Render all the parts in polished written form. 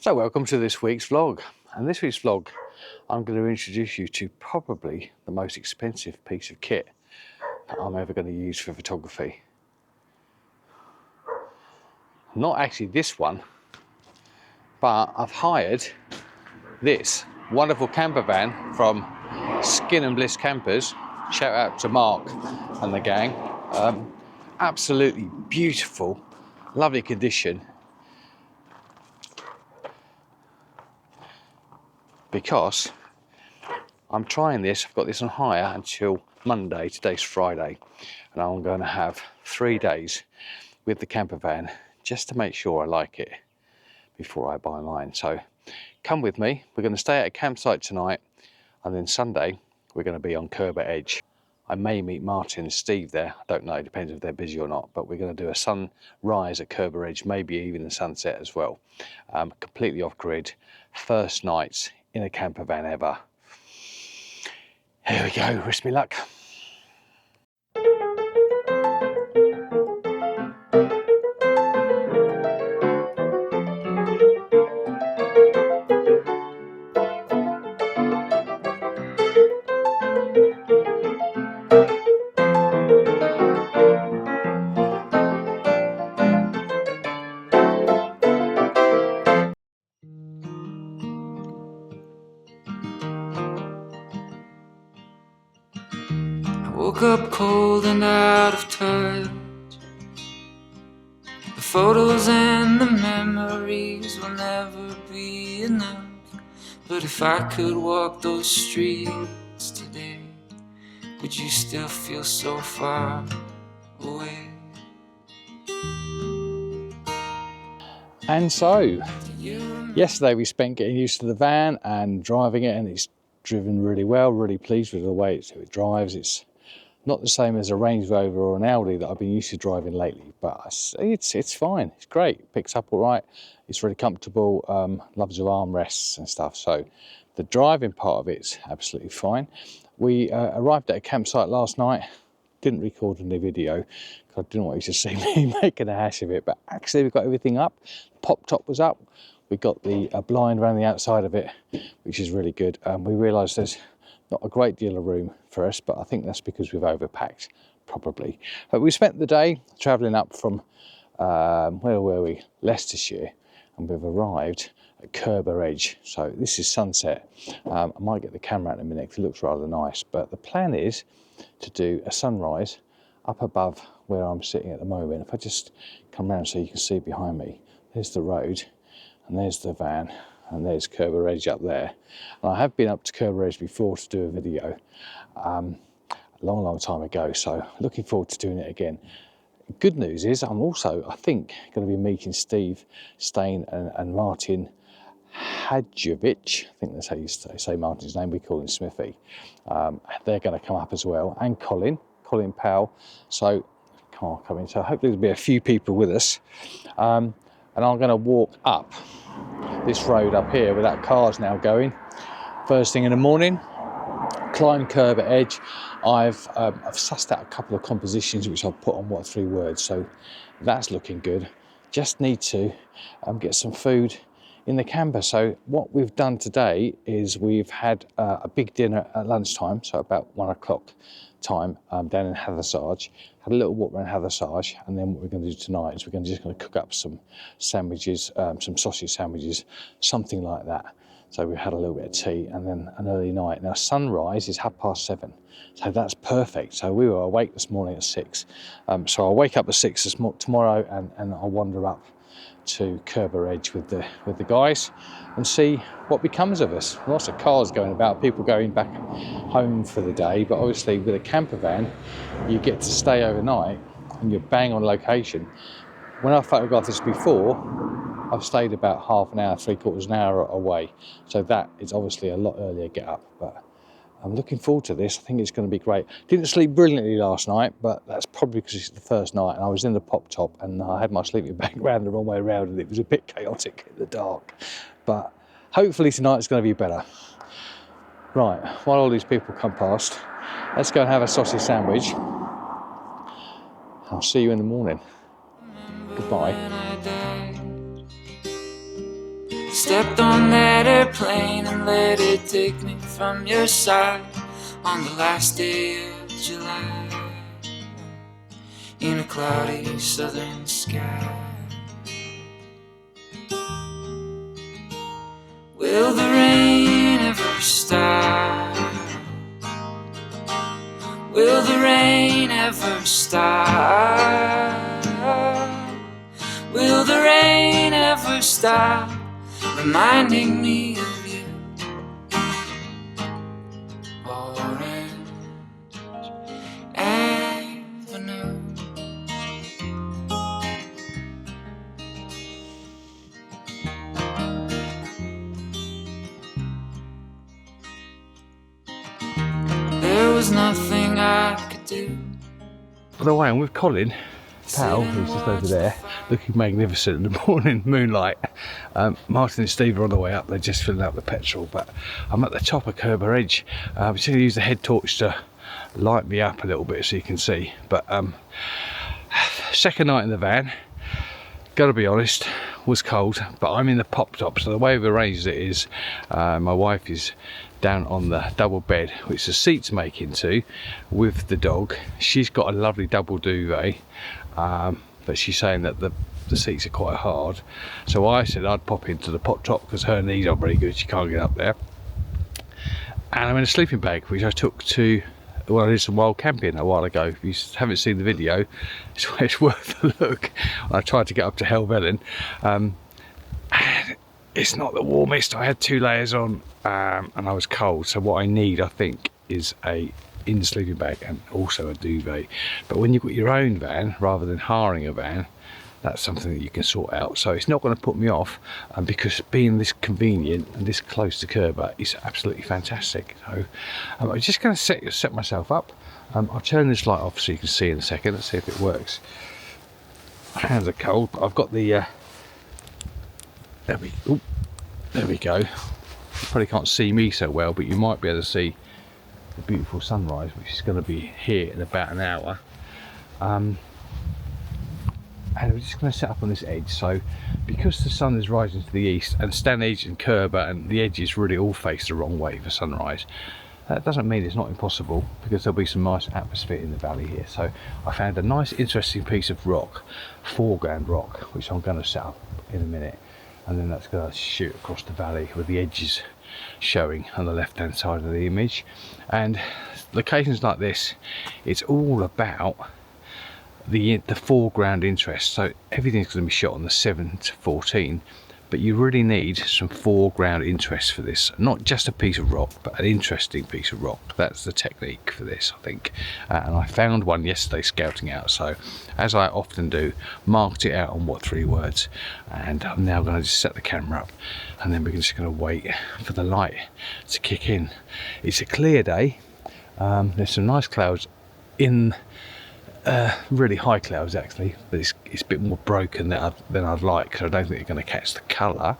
So welcome to this week's vlog, and this week's vlog I'm going to introduce you to probably the most expensive piece of kit that I'm ever going to use for photography. Not actually this one, but I've hired this wonderful camper van from Skin and Bliss Campers. Shout out to Mark and the gang. Absolutely beautiful, lovely condition. Because I'm trying this, I've got this on hire until Monday, today's Friday, and I'm going to have 3 days with the camper van just to make sure I like it before I buy mine. So come with me, we're going to stay at a campsite tonight, and then Sunday we're going to be on Curbar Edge. I may meet Martin and Steve there, I don't know, it depends if they're busy or not, but we're going to do a sunrise at Curbar Edge, maybe even a sunset as well. Completely off grid, first nights in a camper van ever. Here we go, wish me luck. Woke up cold and out of touch. The photos and the memories will never be enough. But if I could walk those streets today, would you still feel so far away? And so, yesterday we spent getting used to the van and driving it, and it's driven really well, really pleased with the way it drives. It's not the same as a Range Rover or an Audi that I've been used to driving lately, but it's fine, it's great, it picks up all right, it's really comfortable, loves of armrests and stuff, so the driving part of it's absolutely fine. We arrived at a campsite last night, didn't record any video because I didn't want you to see me making a hash of it, but actually we've got everything up, pop top was up, we got the blind around the outside of it, which is really good. We realised there's not a great deal of room for us, but I think that's because we've overpacked, probably. But we spent the day travelling up from, where were we? Leicestershire, and we've arrived at Curbar Edge. So this is sunset. I might get the camera out in a minute because it looks rather nice, but the plan is to do a sunrise up above where I'm sitting at the moment. If I just come around so you can see behind me, there's the road, and there's the van, and there's Curbar Edge up there. And I have been up to Curbar Edge before to do a video a long time ago, so looking forward to doing it again. Good news is I'm also, I think, going to be meeting Steve Stain and Martin Hadjovic. I think that's how you say Martin's name, we call him Smithy. They're going to come up as well, and Colin Powell. So come in. So hopefully there'll be a few people with us. And I'm going to walk up this road up here where that car's now going first thing in the morning, climb Curbar Edge. I've sussed out a couple of compositions which I'll put on 3 words, so that's looking good. Just need to get some food in the camper. So what we've done today is we've had a big dinner at lunchtime, so about 1 o'clock time, down in Hathersage. Had a little walk around Hathersage, and then what we're going to do tonight is we're just going to cook up some sandwiches, some sausage sandwiches, something like that. So we had a little bit of tea and then an early night. Now sunrise is 7:30, so that's perfect. So we were awake this morning at 6. So I'll wake up at 6 tomorrow, and I'll wander up to Curbar Edge with the guys and see what becomes of us. Lots of cars going about, people going back home for the day, but obviously with a camper van you get to stay overnight and you're bang on location. When I photographed this before, I've stayed about half an hour, 3/4 an hour away, so that is obviously a lot earlier get up, but I'm looking forward to this. I think it's going to be great. Didn't sleep brilliantly last night, but that's probably because it's the first night and I was in the pop top and I had my sleeping bag round the wrong way around and it was a bit chaotic in the dark. But hopefully tonight's going to be better. Right, while all these people come past, let's go and have a sausage sandwich. I'll see you in the morning. Goodbye. Stepped on that airplane and let it take me from your side on the last day of July in a cloudy southern sky. Will the rain ever stop? Will the rain ever stop? Will the rain ever stop reminding me of you? Orange Avenue. There was nothing I could do. By the way, I'm with Colin Powell, who's just over there, looking magnificent in the morning moonlight. Martin and Steve are on the way up, they're just filling up the petrol, but I'm at the top of Curbar Edge. I'm just going to use the head torch to light me up a little bit so you can see. But second night in the van, gotta be honest, was cold, but I'm in the pop top, so the way we've arranged it is my wife is down on the double bed, which the seats make into, with the dog. She's got a lovely double duvet, but she's saying that the seats are quite hard, so I said I'd pop into the pop top because her knees aren't very good, she can't get up there. And I'm in a sleeping bag which I took to when I did some wild camping a while ago. If you haven't seen the video, it's worth a look. I tried to get up to Helvellyn, and it's not the warmest. I had 2 layers on, and I was cold, so what I need, I think, is a in sleeping bag and also a duvet. But when you've got your own van rather than hiring a van, that's something that you can sort out, so it's not going to put me off, because being this convenient and this close to Curbar is absolutely fantastic. So I'm just going to set myself up. I'll turn this light off so you can see in a second. Let's see if it works. My hands are cold, but I've got the there we go. You probably can't see me so well, but you might be able to see the beautiful sunrise, which is going to be here in about an hour. And we're just going to set up on this edge, so because the sun is rising to the east, and Stanage and Curbar and the edges really all face the wrong way for sunrise, that doesn't mean it's not impossible, because there'll be some nice atmosphere in the valley here. So I found a nice interesting piece of rock, foreground rock, which I'm going to set up in a minute, and then that's going to shoot across the valley with the edges showing on the left hand side of the image. And locations like this, it's all about the foreground interest, so everything's going to be shot on the 7-14, but you really need some foreground interest for this, not just a piece of rock, but an interesting piece of rock. That's the technique for this, I think, and I found one yesterday scouting out, so as I often do, marked it out on what 3 words, and I'm now going to just set the camera up, and then we're just going to wait for the light to kick in. It's a clear day, there's some nice clouds in, really high clouds actually, but it's a bit more broken than I'd like, because I don't think they're going to catch the colour.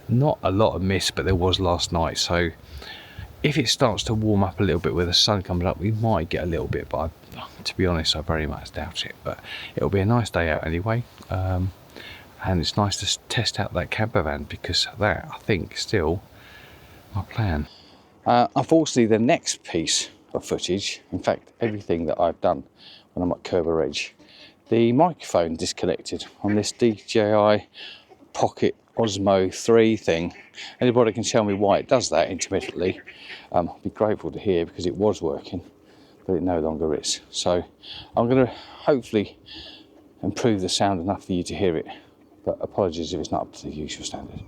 Not a lot of mist, but there was last night, so if it starts to warm up a little bit where the sun comes up, we might get a little bit, but to be honest, I very much doubt it. But it'll be a nice day out anyway, and it's nice to test out that camper van, because that, I think, is still my plan. Unfortunately, the next piece of footage, in fact everything that I've done when I'm at Curbar Edge, the microphone disconnected on this DJI Pocket Osmo 3 thing. Anybody can tell me why it does that intermittently, I'll be grateful to hear, because it was working but it no longer is. So I'm going to hopefully improve the sound enough for you to hear it, but apologies if it's not up to the usual standard.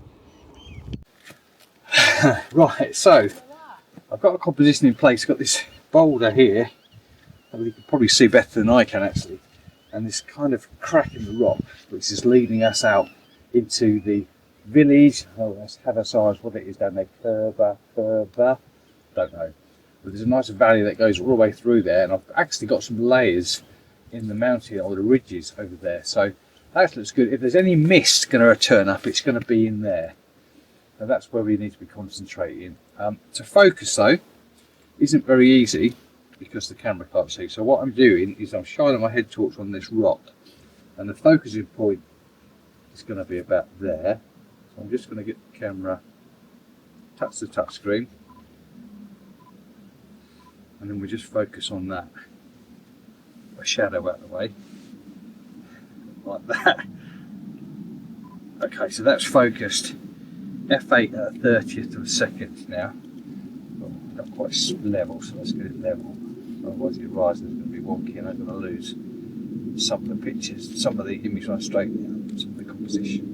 Right, so I've got a composition in place. Got this boulder here, and you can probably see better than I can actually, and this kind of crack in the rock which is leading us out into the village. Oh, let's have a size what it is down there. Curbar, don't know, but there's a nice valley that goes all the way through there, and I've actually got some layers in the mountain or the ridges over there, so that looks good. If there's any mist going to turn up, it's going to be in there. Now that's where we need to be concentrating. To focus though isn't very easy because the camera can't see. So what I'm doing is I'm shining my head torch on this rock, and the focusing point is going to be about there. I'm just going to get the camera, touch the touch screen, and then we just focus on that. A shadow out of the way, like that. Okay, so that's focused. F8 at a 30th of a second now. Well, not quite level, so let's get it level. Otherwise, your horizon is going to be wonky, and I'm going to lose some of the pictures, some of the image when I straighten it up, some of the composition.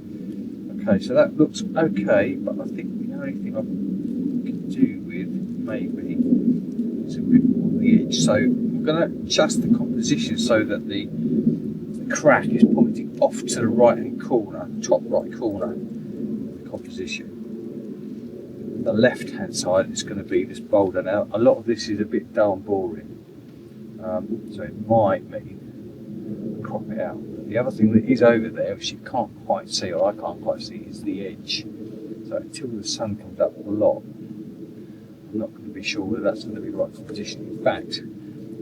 Okay, so that looks okay, but I think the only thing I can do with maybe is a bit more on the edge. So I'm going to adjust the composition so that the crack is pointing off to the right hand corner, top right corner of the composition. The left hand side is going to be this boulder. Now a lot of this is a bit dull and boring, so it might mean crop it out. But the other thing that is over there, which you can't quite see, or I can't quite see, is the edge. So until the sun comes up a lot, I'm not going to be sure whether that's going to be the right composition. In fact,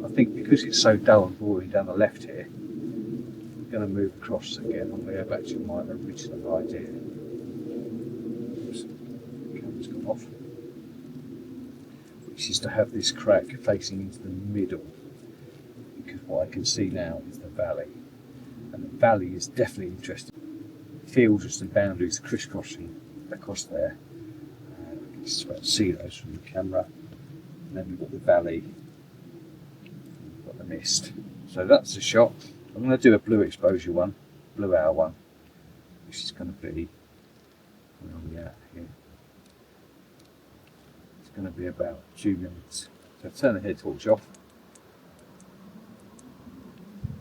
I think because it's so dull and boring down the left here, I'm going to move across again. I'm going to go back to my original idea. Oops, the camera's gone off. Which is to have this crack facing into the middle, because what I can see now is the valley, and the valley is definitely interesting. Fields and boundaries crisscrossing across there. I can just about see those from the camera. And then we've got the valley, we've got the mist. So that's the shot. I'm going to do a blue exposure one, blue hour one, which is going to be, where are we at here? It's going to be about 2 minutes. So turn the head torch off.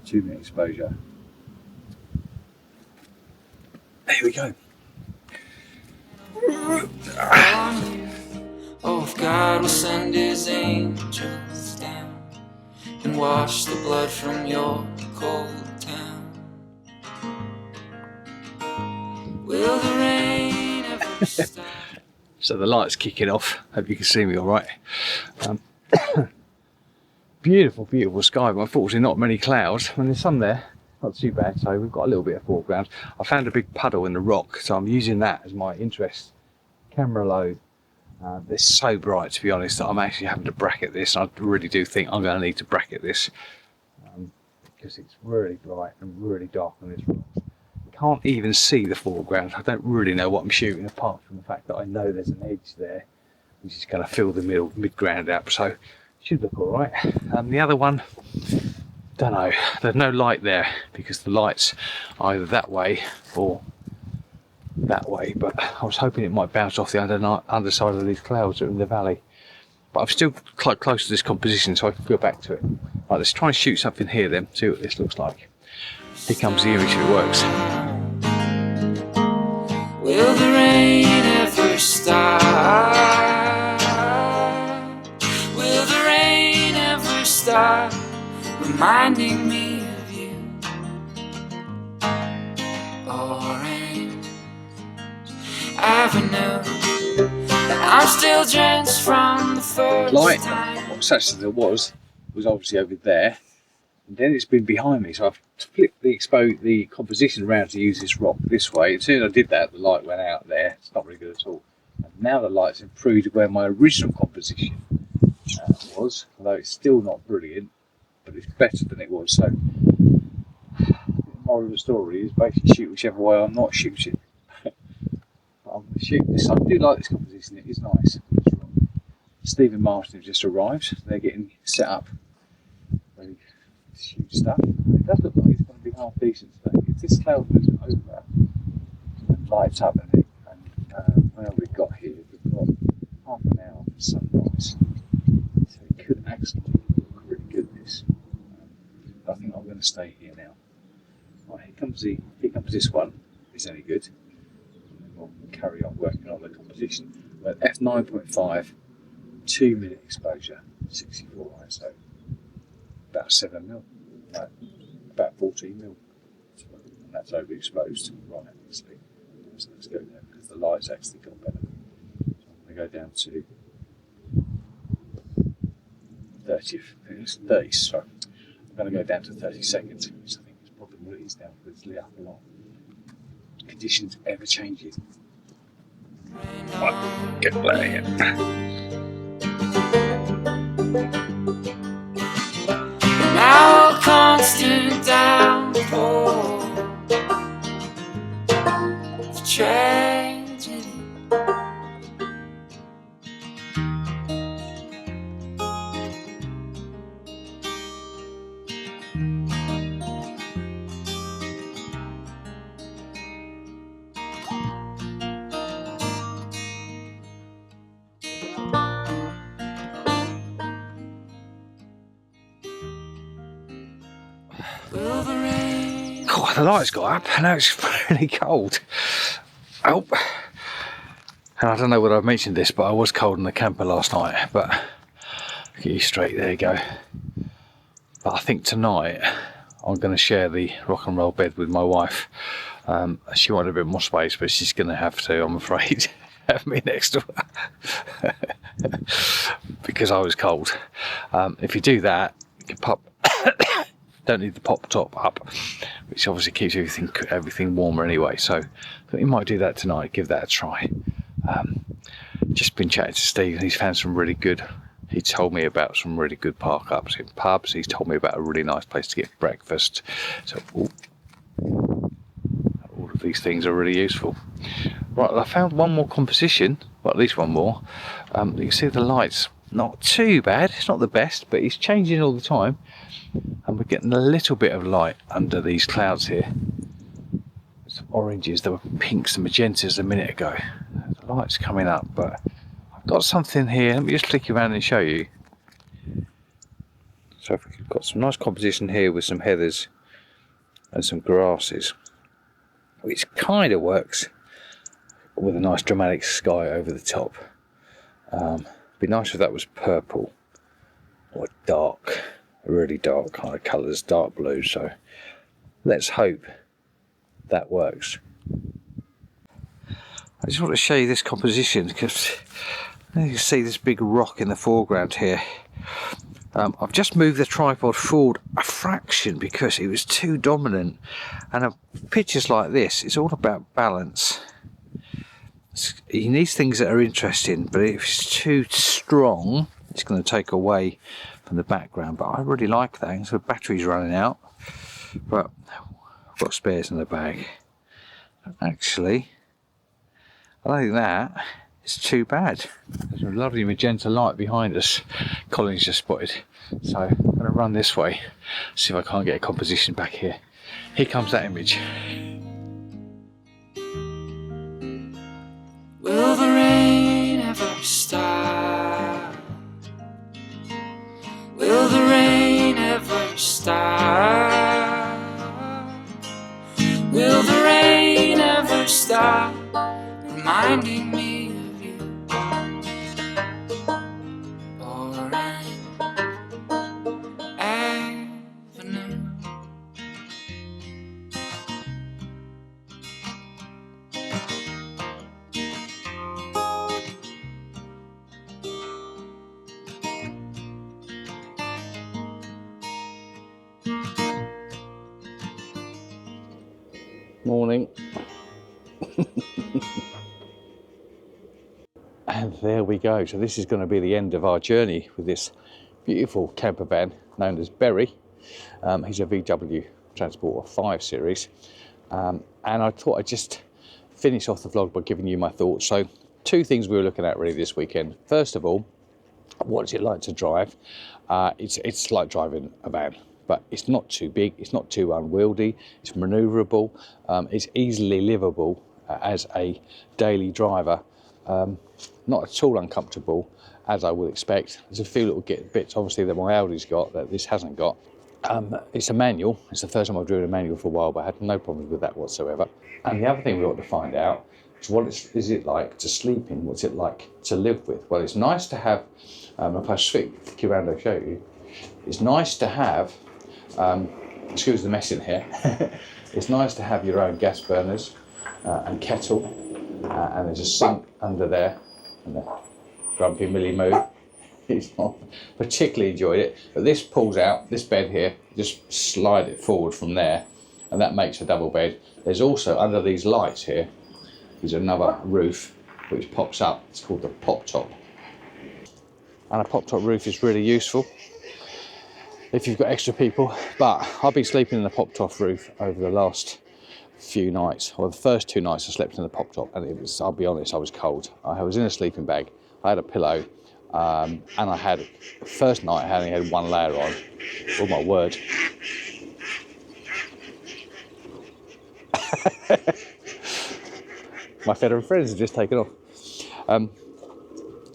2 minute exposure. There we go. Oh, if God will send his angels down and wash the blood from your cold town, will the rain ever stop? So the light's kicking off. Hope you can see me all right. Beautiful, beautiful sky, but unfortunately not many clouds. And there's some there, not too bad. So we've got a little bit of foreground. I found a big puddle in the rock, so I'm using that as my interest. Camera low. They're so bright, to be honest, that I'm actually having to bracket this. I really do think I'm going to need to bracket this because it's really bright and really dark on this rock. Can't even see the foreground. I don't really know what I'm shooting, apart from the fact that I know there's an edge there which is going to fill the mid-ground up, so it should look all right. The other one, don't know, there's no light there because the light's either that way or that way, but I was hoping it might bounce off the underside of these clouds that are in the valley. But I'm still quite close to this composition, so I can go back to it. Right, let's try and shoot something here then, see what this looks like. Here comes the image if it works. Will the rain ever stop? Will the rain ever stop reminding me of you? Orange Avenue, I'm still drenched from the first Light, time. what actually there was obviously over there, and then it's been behind me, so I've flipped the composition around to use this rock this way. As soon as I did that, the light went out there. It's not really good at all. And now the light's improved where my original composition was, although it's still not brilliant, but it's better than it was. So the moral of the story is basically shoot whichever way I'm not shooting. But I'm going to shoot this. I do like this composition, it is nice. Steve and Martin have just arrived. They're getting set up ready to shoot stuff. It does look like it's going to be half decent today. If this cloud moves over and lights up in it, and where we've got here, we've got half an hour for sunrise. So it could actually look really good, this. But I think I'm going to stay here now. Right, here comes this one. If it's any good. And then we'll carry on working on the composition. We're at f9.5, 2 minute exposure, 64 ISO. About 7mm, no, about 14mm, and that's overexposed, right, obviously. So let's go there because the light's actually got better. So I'm going to go down to 30, sorry. I'm going to go down to 30 seconds, which I think is probably what it is now because it's lit up a lot. Conditions ever changing. Get that in. Now a constant downpour of tragedy. Will the rain Oh, the lights got up. Now it's really cold. Oh, and I don't know whether I've mentioned this, but I was cold in the camper last night. But get you straight, there you go. But I think tonight I'm going to share the rock and roll bed with my wife. She wanted a bit more space, but she's going to have to, I'm afraid, have me next to her because I was cold. If you do that, you can pop. Don't need the pop top up, which obviously keeps everything warmer anyway. So I think you might do that tonight. Give that a try. Just been chatting to Steve, and he's found some really good. He told me about some really good park ups in pubs. He's told me about a really nice place to get breakfast. So all of these things are really useful. Right, I found one more composition, well, at least one more. You can see the lights, not too bad. It's not the best, but it's changing all the time. And we're getting a little bit of light under these clouds here. Some oranges, there were pinks and magentas a minute ago. The light's coming up, but I've got something here. Let me just flick you around and show you. So we've got some nice composition here with some heathers and some grasses, which kind of works with a nice dramatic sky over the top. Be nice if that was purple or dark. Really dark kind of colours, dark blue, so let's hope that works. I just want to show you this composition because you can see this big rock in the foreground here. I've just moved the tripod forward a fraction because it was too dominant, and pictures like this, it's all about balance. You need things that are interesting, but if it's too strong, it's going to take away from the background. But I really like that. So the battery's running out, but I've got spares in the bag. Actually, I don't think that is too bad. There's a lovely magenta light behind us. Colin's just spotted. So I'm going to run this way, see if I can't get a composition back here. Here comes that image. Will the rain ever stop? Will the rain ever stop? Will the rain ever stop reminding me of you? Orange Avenue. Morning. And there we go. So this is going to be the end of our journey with this beautiful camper van known as Berry. He's a VW Transporter 5 Series. And I thought I'd just finish off the vlog by giving you my thoughts. So 2 things we were looking at really this weekend. First of all, what is it like to drive? It's like driving a van, but it's not too big, it's not too unwieldy, it's manoeuvrable, it's easily livable as a daily driver. Not at all uncomfortable, as I would expect. There's a few little bits obviously that my Audi's got that this hasn't got. It's a manual. It's the first time I've driven a manual for a while, but I had no problems with that whatsoever. And the other thing we ought to find out is what is it like to sleep in? What's it like to live with? Well, it's nice to have, if I flick you around, I'll show you. It's nice to have, excuse the mess in here, it's nice to have your own gas burners and kettle, and there's a sink under there, and the grumpy Millie Moo. He's not particularly enjoyed it, but this pulls out, this bed here, just slide it forward from there, and that makes a double bed. There's also, under these lights here, there's another roof, which pops up. It's called the pop top. And a pop top roof is really useful if you've got extra people, but I've been sleeping in the pop top roof over the last few nights, or the first 2 nights I slept in the pop top, and it was, I'll be honest, I was cold. I was in a sleeping bag, I had a pillow, and I had, first night I only had 1 layer on. Oh my word. My feather friends have just taken off.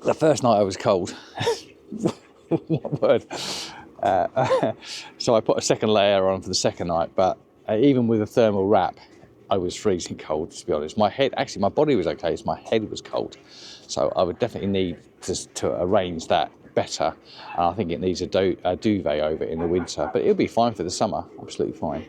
The first night I was cold. What word? So I put a second layer on for the second night, but even with a thermal wrap, I was freezing cold, to be honest. My head, actually my body was okay, so my head was cold. So I would definitely need to arrange that better. And I think it needs a duvet over it in the winter, but it'll be fine for the summer, absolutely fine.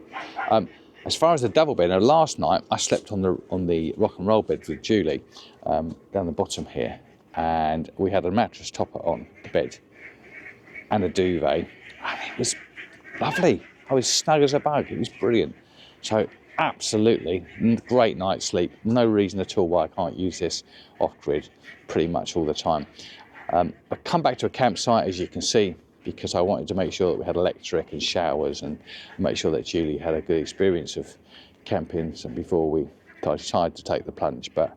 As far as the double bed, now last night I slept on the rock and roll bed with Julie, down the bottom here, and we had a mattress topper on the bed and a duvet, and it was lovely. I was snug as a bug. It was brilliant. So absolutely great night's sleep. No reason at all why I can't use this off-grid pretty much all the time. I come back to a campsite, as you can see, because I wanted to make sure that we had electric and showers and make sure that Julie had a good experience of camping before we decided to take the plunge. But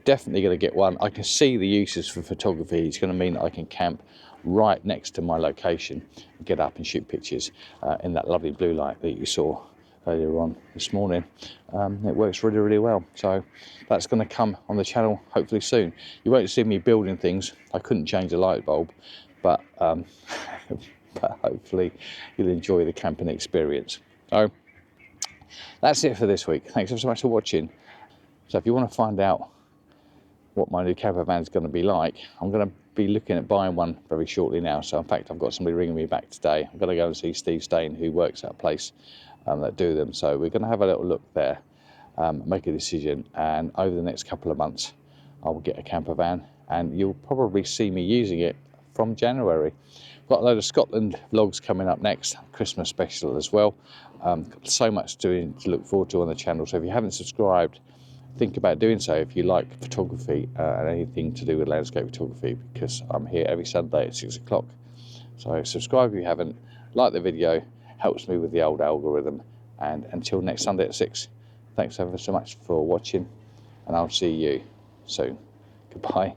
definitely going to get one. I can see the uses for photography. It's going to mean that I can camp right next to my location, get up and shoot pictures in that lovely blue light that you saw earlier on this morning. It works really, really well. So that's going to come on the channel hopefully soon. You won't see me building things. I couldn't change the light bulb, but but hopefully you'll enjoy the camping experience. So that's it for this week. Thanks ever so much for watching. So if you want to find out what my new camper van is going to be like, I'm going to be looking at buying one very shortly now. So in fact, I've got somebody ringing me back today. I'm going to go and see Steve Stain, who works at a place that do them. So we're going to have a little look there, make a decision, and over the next couple of months I will get a camper van, and you'll probably see me using it from January. Got a load of Scotland vlogs coming up next, Christmas special as well. Got so much to look forward to on the channel. So if you haven't subscribed, think about doing so if you like photography and anything to do with landscape photography, because I'm here every Sunday at 6 o'clock. So subscribe if you haven't, like the video, helps me with the old algorithm. And until next Sunday at 6, thanks ever so much for watching, and I'll see you soon. Goodbye.